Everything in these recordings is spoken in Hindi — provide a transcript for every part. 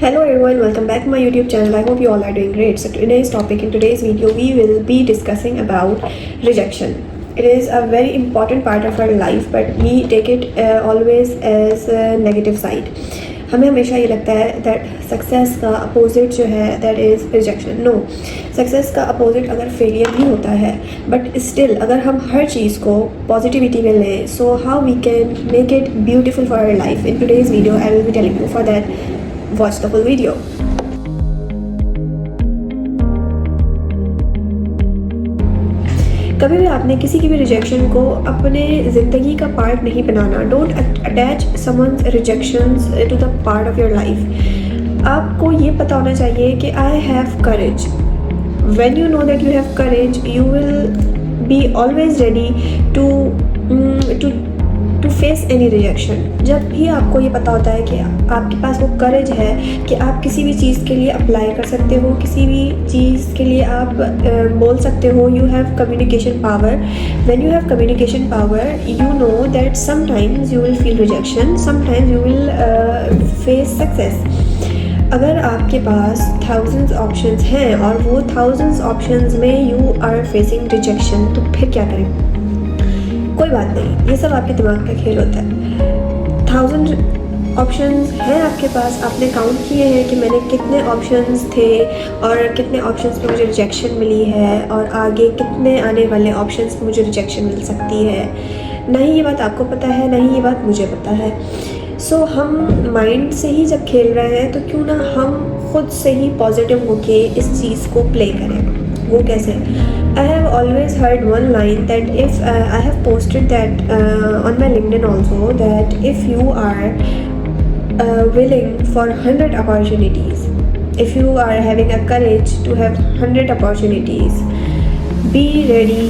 Hello everyone, welcome back to my YouTube channel. I hope you all are doing great. So today's topic, in today's video, we will be discussing about rejection. It is a very important part of our life, but we take it always as a negative side. हमें हमेशा ये लगता है that सक्सेस का अपोजिट जो है that is rejection. No, success का अपोजिट अगर फेलियर भी होता है, बट स्टिल अगर हम हर चीज़ को पॉजिटिविटी में लें, so how we can make it beautiful for our life. In today's video, I will be telling you. For that, watch the full video. कभी भी आपने किसी की भी रिजेक्शन को अपने ज़िंदगी का पार्ट नहीं बनाना. Don't attach someone's rejections to the part of your life. आपको ये पता होना चाहिए कि I have courage. When you know that you have courage, you will be always ready to face any rejection. जब भी आपको ये पता होता है कि आपके पास वो करेज है कि आप किसी भी चीज़ के लिए अप्लाई कर सकते हो, किसी भी चीज़ के लिए आप बोल सकते हो. You have communication power. When you have communication power, you know that sometimes you will feel rejection, sometimes you will face success. अगर आपके पास थाउजेंड्स ऑप्शंस हैं और वो थाउजेंड्स ऑप्शंस में यू आर फेसिंग रिजेक्शन, तो फिर क्या करें? कोई बात नहीं, ये सब आपके दिमाग का खेल होता है. 1000 ऑप्शंस हैं आपके पास. आपने काउंट किए हैं कि मैंने कितने ऑप्शंस थे और कितने ऑप्शंस पे मुझे रिजेक्शन मिली है और आगे कितने आने वाले ऑप्शंस पे मुझे रिजेक्शन मिल सकती है. नहीं ये बात आपको पता है, नहीं ये बात मुझे पता है. सो हम माइंड से ही जब खेल रहे हैं, तो क्यों ना हम खुद से ही पॉजिटिव होके इस चीज़ को प्ले करें. वो कैसे? I have always heard one line that if I have posted that on my LinkedIn also, that if you are willing for 100 opportunities, if you are having a courage to have 100 opportunities, be ready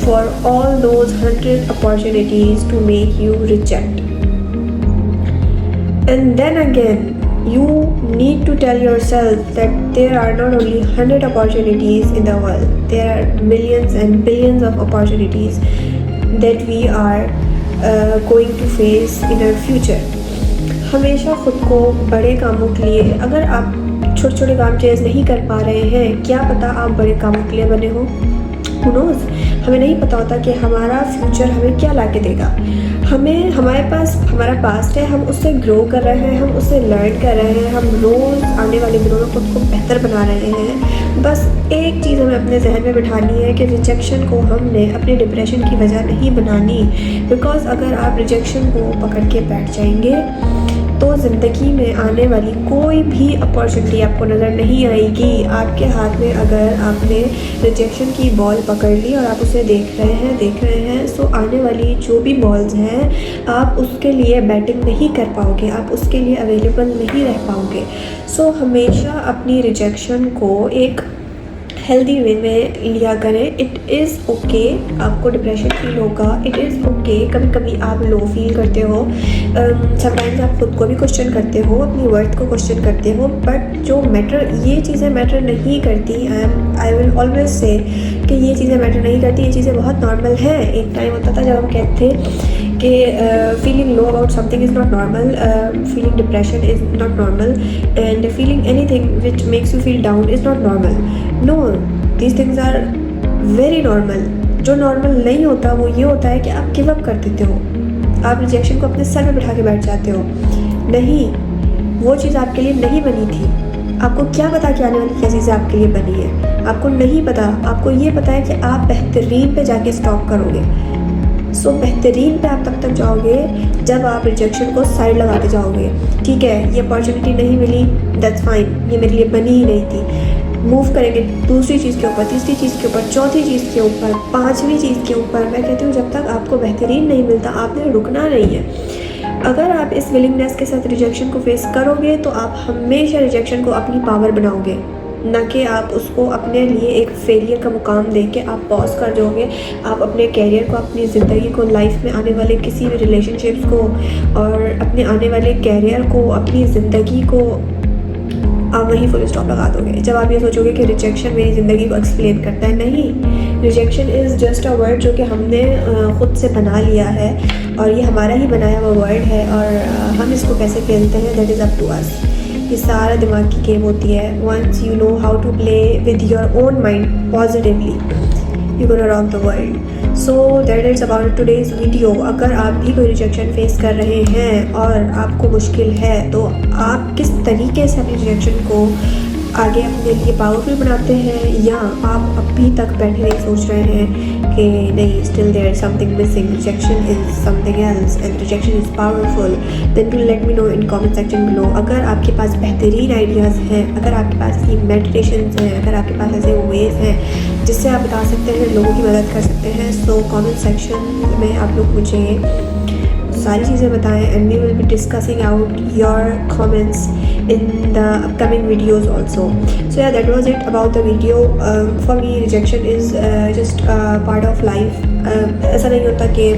for all those 100 opportunities to make you reject. And then again, you need to tell yourself that there are not only 100 opportunities in the world, there are millions and billions of opportunities that we are going to face in our future. हमेशा खुद को बड़े कामों के लिए, अगर आप छोटे छोटे काम चेज़ नहीं कर पा रहे हैं, क्या पता आप बड़े कामों के लिए बने हो. Who knows? हमें नहीं पता होता कि हमारा फ्यूचर हमें क्या ला के देगा. हमारे पास हमारा पास्ट है, हम उससे ग्रो कर रहे हैं, हम उससे लर्न कर रहे हैं, हम रोज़ आने वाले दिनों में खुद को बेहतर बना रहे हैं. बस एक चीज़ हमें अपने जहन में बिठानी है कि रिजेक्शन को हमने अपने डिप्रेशन की वजह नहीं बनानी. बिकॉज अगर आप रिजेक्शन को पकड़ के बैठ जाएंगे, तो ज़िंदगी में आने वाली कोई भी अपॉर्चुनिटी आपको नज़र नहीं आएगी. आपके हाथ में अगर आपने रिजेक्शन की बॉल पकड़ ली और आप उसे देख रहे हैं, सो आने वाली जो भी बॉल्स हैं, आप उसके लिए बैटिंग नहीं कर पाओगे, आप उसके लिए अवेलेबल नहीं रह पाओगे. सो हमेशा अपनी रिजेक्शन को एक हेल्दी वे में लिया करें. It is okay. आपको डिप्रेशन फील होगा, इट इज़ ओके. कभी कभी आप लो फील करते हो, समटाइम्स आप खुद को भी क्वेश्चन करते हो, अपनी वर्थ को क्वेश्चन करते हो. बट जो मैटर, ये चीज़ें मैटर नहीं करती. आई विल ऑलवेज से कि ये चीज़ें मैटर नहीं करती. ये चीज़ें बहुत नॉर्मल हैं. एक टाइम होता था जब हम कहते थे कि feeling low about something is not normal, feeling depression is not normal, and feeling anything which makes you feel down is not normal. No, these things are very normal. जो नॉर्मल नहीं होता वो ये होता है कि आप गिव अप कर देते हो, आप रिजेक्शन को अपने सर में बिठा के बैठ जाते हो. नहीं, वो चीज़ आपके लिए नहीं बनी थी. आपको क्या पता कि आने वाली क्या चीज़ें आपके लिए बनी है? आपको नहीं पता. आपको ये पता है कि आप बेहतरीन पे जाके स्टॉप करोगे. सो बेहतरीन पे आप तब तक जाओगे जब आप रिजेक्शन को साइड लगाते जाओगे. ठीक है, ये अपॉर्चुनिटी नहीं मिली, दैट्स फाइन, ये मेरे लिए बनी ही नहीं थी. मूव करेंगे दूसरी चीज़ के ऊपर, तीसरी चीज़ के ऊपर, चौथी चीज़ के ऊपर, पांचवी चीज़ के ऊपर. मैं कहती हूँ जब तक आपको बेहतरीन नहीं मिलता, आपने रुकना नहीं है. अगर आप इस विलिंगनेस के साथ रिजेक्शन को फेस करोगे, तो आप हमेशा रिजेक्शन को अपनी पावर बनाओगे, ना कि आप उसको अपने लिए एक फेलियर का मुकाम दे के आप पॉज कर जाओगे. आप अपने कैरियर को, अपनी ज़िंदगी को, लाइफ में आने वाले किसी भी रिलेशनशिप्स को और अपने आने वाले कैरियर को, अपनी ज़िंदगी को आप वहीं फुल स्टॉप लगा दोगे. जब आप ये सोचोगे कि रिजेक्शन मेरी ज़िंदगी को एक्सप्लेन करता है, नहीं. Rejection is just a word जो कि हमने ख़ुद से बना लिया है, और ये हमारा ही बनाया हुआ वर्ड है, और हम इसको कैसे खेलते हैं that is up to us. ये सारा दिमाग की गेम होती है. Once you know how to play with your own mind positively, you're gonna rock the world. So that is about today's video. अगर आप भी कोई रिजेक्शन फेस कर रहे हैं और आपको मुश्किल है तो आप किस तरीके से अपनी रिजेक्शन को आगे अपने लिए पावरफुल बनाते हैं, या आप अभी तक बैठे नहीं सोच रहे हैं कि नहीं, still there something missing, rejection is something else and rejection is powerful, then to let me know in comment section below. अगर आपके पास बेहतरीन आइडियाज़ हैं, अगर आपके पास ऐसी मेडिटेशंस हैं, अगर आपके पास ऐसे वेज हैं जिससे आप बता सकते हैं, लोगों की मदद कर सकते हैं, सो कमेंट सेक्शन में आप लोग मुझे सारी चीज़ें बताएं and we will be discussing out your comments in the upcoming videos also. So yeah, that was it about the video. For me rejection is just part of life. ऐसा नहीं होता कि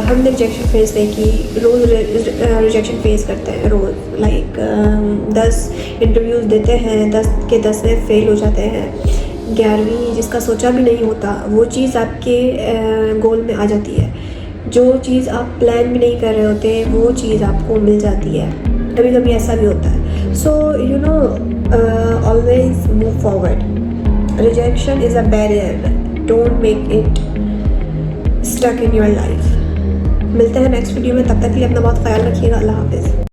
हमने रिजेक्शन फेस नहीं की, रोज़ रिजेक्शन फेस करते हैं रोज़. लाइक 10 इंटरव्यूज़ देते हैं, 10 के 10 में फेल हो जाते हैं. 11वीं जिसका सोचा भी नहीं होता वो चीज़ आपके गोल में आ जाती है. जो चीज़ आप प्लान भी नहीं कर रहे होते वो चीज़ आपको मिल जाती है. कभी कभी ऐसा भी होता है. So you know, always move forward. Rejection is a barrier, don't make it stuck in your life. मिलते हैं नेक्स्ट वीडियो में, तब तक के लिए अपना बहुत ख्याल रखिएगा. अल्लाह हाफिज़.